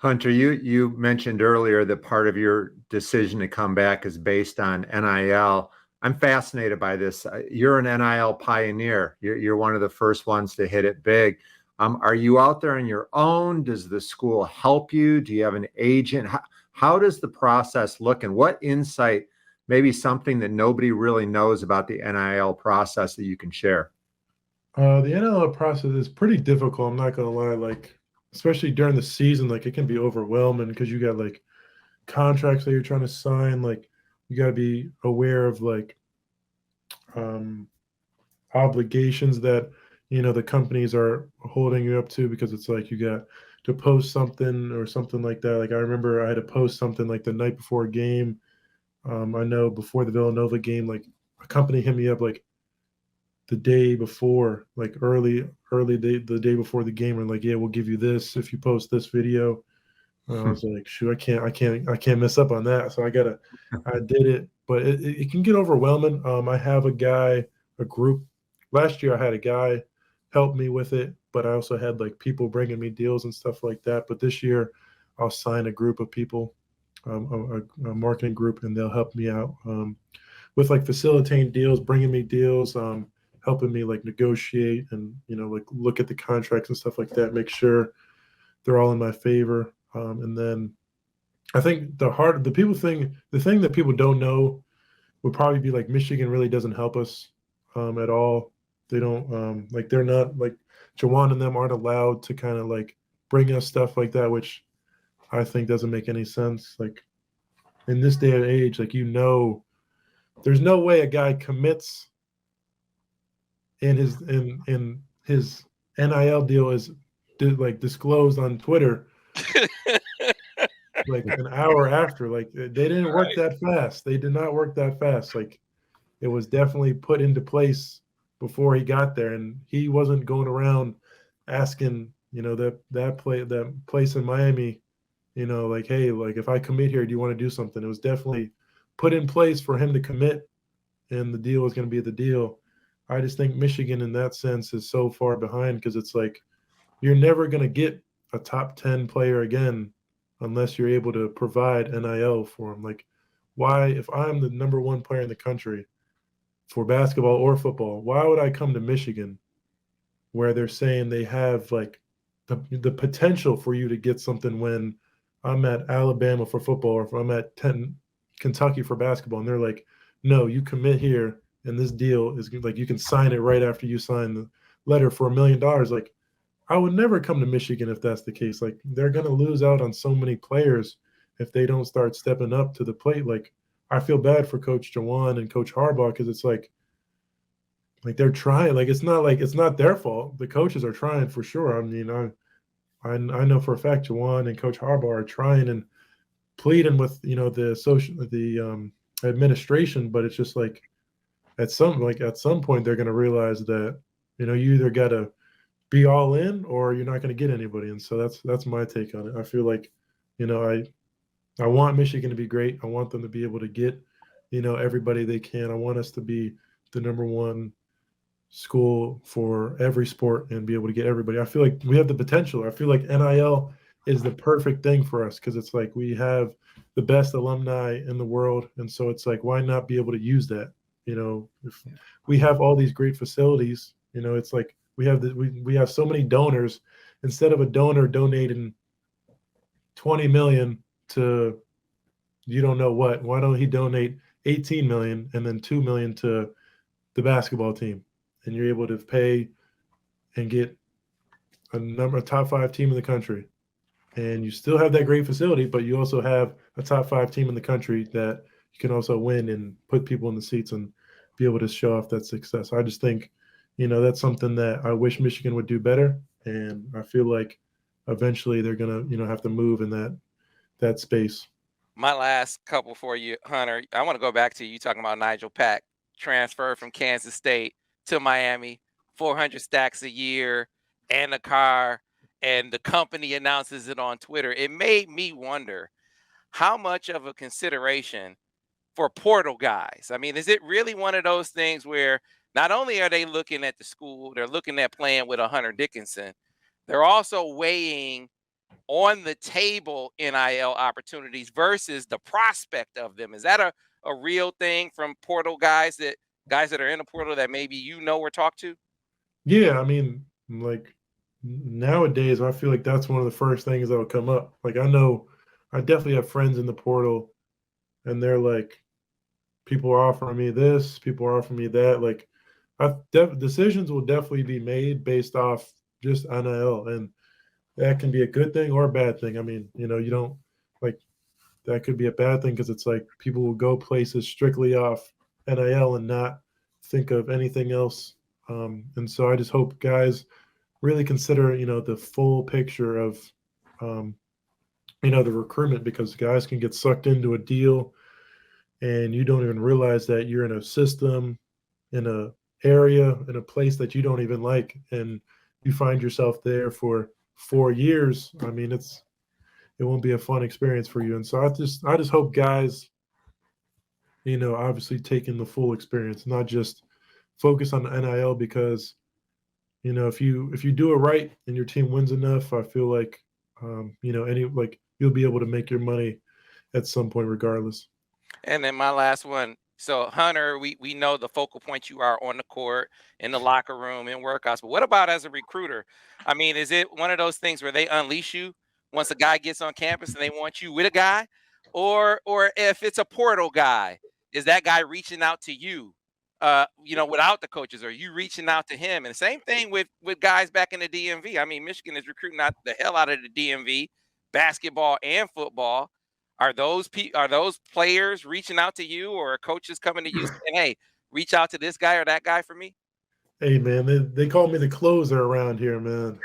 Hunter, you mentioned earlier that part of your decision to come back is based on NIL. I'm fascinated by this. You're an NIL pioneer. You're one of the first ones to hit it big. Are you out there on your own? Does the school help you? Do you have an agent? How does the process look, and what insight, maybe something that nobody really knows about the NIL process that you can share? The NIL process is pretty difficult. I'm not gonna lie. Like, especially during the season, like it can be overwhelming because you got like contracts that you're trying to sign. Like, you got to be aware of like um, obligations that the companies are holding you up to because it's like you got to post something or something like that. Like I remember I had to post something like the night before a game. I know before the Villanova game, like a company hit me up like the day before, like early day, the day before the game, and like, yeah, we'll give you this if you post this video. I was like, shoot, I can't mess up on that. So I did it, but it can get overwhelming. I have a group. Last year I had a guy help me with it, but I also had like people bringing me deals and stuff like that. But this year I'll sign a group of people, a marketing group, and they'll help me out with like facilitating deals, bringing me deals, helping me like negotiate and like look at the contracts and stuff like that, make sure they're all in my favor. And then I think the thing that people don't know would probably be like Michigan really doesn't help us at all. They don't like they're not like Jawan and them aren't allowed to kind of like bring us stuff like that, which I think doesn't make any sense. Like in this day and age, like there's no way a guy commits in his NIL deal is like disclosed on Twitter like an hour after. Like they didn't work Right. that fast. They did not work that fast. Like it was definitely put into place before he got there, and he wasn't going around asking, that place in Miami, like, hey, like if I commit here, do you want to do something? It was definitely put in place for him to commit, and the deal was going to be the deal. I just think Michigan, in that sense, is so far behind because it's like you're never going to get a top 10 player again unless you're able to provide NIL for them. Like, why, if I'm the number one player in the country for basketball or football, why would I come to Michigan where they're saying they have like the potential for you to get something when I'm at Alabama for football or if I'm at Kentucky for basketball? And they're like, no, you commit here and this deal is like you can sign it right after you sign the letter for $1 million. Like, I would never come to Michigan if that's the case. Like they're gonna lose out on so many players if they don't start stepping up to the plate. Like I feel bad for Coach Jawan and Coach Harbaugh because it's like they're trying. Like it's not their fault. The coaches are trying for sure. I mean, I know for a fact Jawan and Coach Harbaugh are trying and pleading with the administration, but it's just like at some point they're gonna realize that you either gotta be all in or you're not going to get anybody. And so that's my take on it. I feel like, you know, I want Michigan to be great. I want them to be able to get, everybody they can. I want us to be the number one school for every sport and be able to get everybody. I feel like we have the potential. I feel like NIL is the perfect thing for us because it's like we have the best alumni in the world. And so it's like, why not be able to use that? If we have all these great facilities, it's like we have so many donors. Instead of a donor donating 20 million to you don't know what, why don't he donate 18 million and then 2 million to the basketball team? And you're able to pay and get a top 5 team in the country. And you still have that great facility, but you also have a top 5 team in the country that you can also win and put people in the seats and be able to show off that success. I just think, that's something that I wish Michigan would do better. And I feel like eventually they're going to, have to move in that space. My last couple for you, Hunter. I want to go back to you talking about Nigel Pack transfer from Kansas State to Miami, 400 stacks a year and a car, and the company announces it on Twitter. It made me wonder how much of a consideration for portal guys. I mean, is it really one of those things where not only are they looking at the school, they're looking at playing with a Hunter Dickinson, they're also weighing on the table NIL opportunities versus the prospect of them? Is that a real thing from portal guys that are in the portal that maybe or talk to? Yeah, I mean, like nowadays, I feel like that's one of the first things that will come up. Like I know, I definitely have friends in the portal, and they're like, people are offering me this, people are offering me that. Like, decisions will definitely be made based off just NIL, and that can be a good thing or a bad thing. I mean, you don't like that could be a bad thing because it's like people will go places strictly off NIL and not think of anything else. And so I just hope guys really consider, the full picture of, um, the recruitment because guys can get sucked into a deal and you don't even realize that you're in a system, in a area, in a place that you don't even like, and you find yourself there for 4 years. I mean, it won't be a fun experience for you. And so I just hope guys, obviously taking the full experience, not just focus on the NIL because, if you do it right and your team wins enough, I feel like, you'll be able to make your money at some point regardless. And then my last one. So Hunter, we know the focal point you are on the court, in the locker room, in workouts. But what about as a recruiter? I mean, is it one of those things where they unleash you once a guy gets on campus and they want you with a guy? Or if it's a portal guy, is that guy reaching out to you? Without the coaches, or you reaching out to him? And same thing with guys back in the DMV. I mean, Michigan is recruiting out the hell out of the DMV, basketball and football. Are those players reaching out to you, or coaches coming to you saying, "Hey, reach out to this guy or that guy for me"? Hey man, they call me the closer around here, man.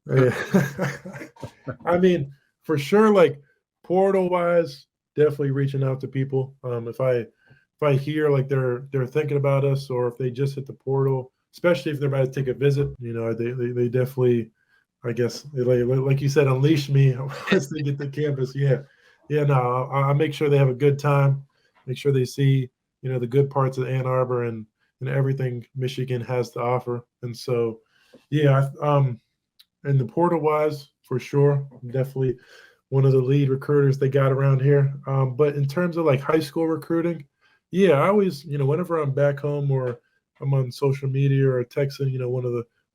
Yeah. I mean, for sure, like portal wise, definitely reaching out to people. If I hear like they're thinking about us, or if they just hit the portal, especially if they're about to take a visit, they definitely, I guess, like you said, unleash me once they get to campus. Yeah, yeah. No, I make sure they have a good time. Make sure they see, the good parts of Ann Arbor and everything Michigan has to offer. And so, yeah, and the portal wise, for sure, definitely one of the lead recruiters they got around here. But in terms of like high school recruiting, yeah, I always, whenever I'm back home or I'm on social media or texting, one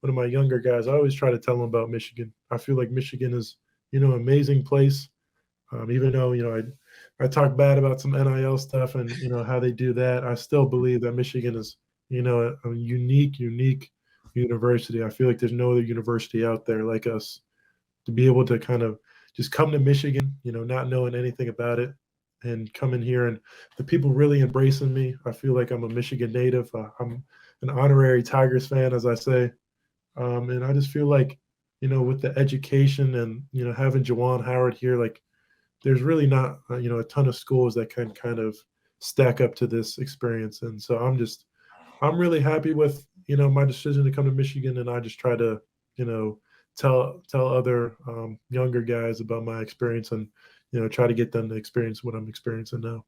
of my younger guys, I always try to tell them about Michigan. I feel like Michigan is, amazing place. Even though, I talk bad about some NIL stuff and how they do that, I still believe that Michigan is, a unique university. I feel like there's no other university out there like us to be able to kind of just come to Michigan, not knowing anything about it, and come in here and the people really embracing me. I feel like I'm a Michigan native. I'm an honorary Tigers fan, as I say, and I just feel like, with the education and having Jawan Howard here, like there's really not a ton of schools that can kind of stack up to this experience. And so I'm really happy with my decision to come to Michigan, and I just try to tell other younger guys about my experience and try to get them to experience what I'm experiencing now.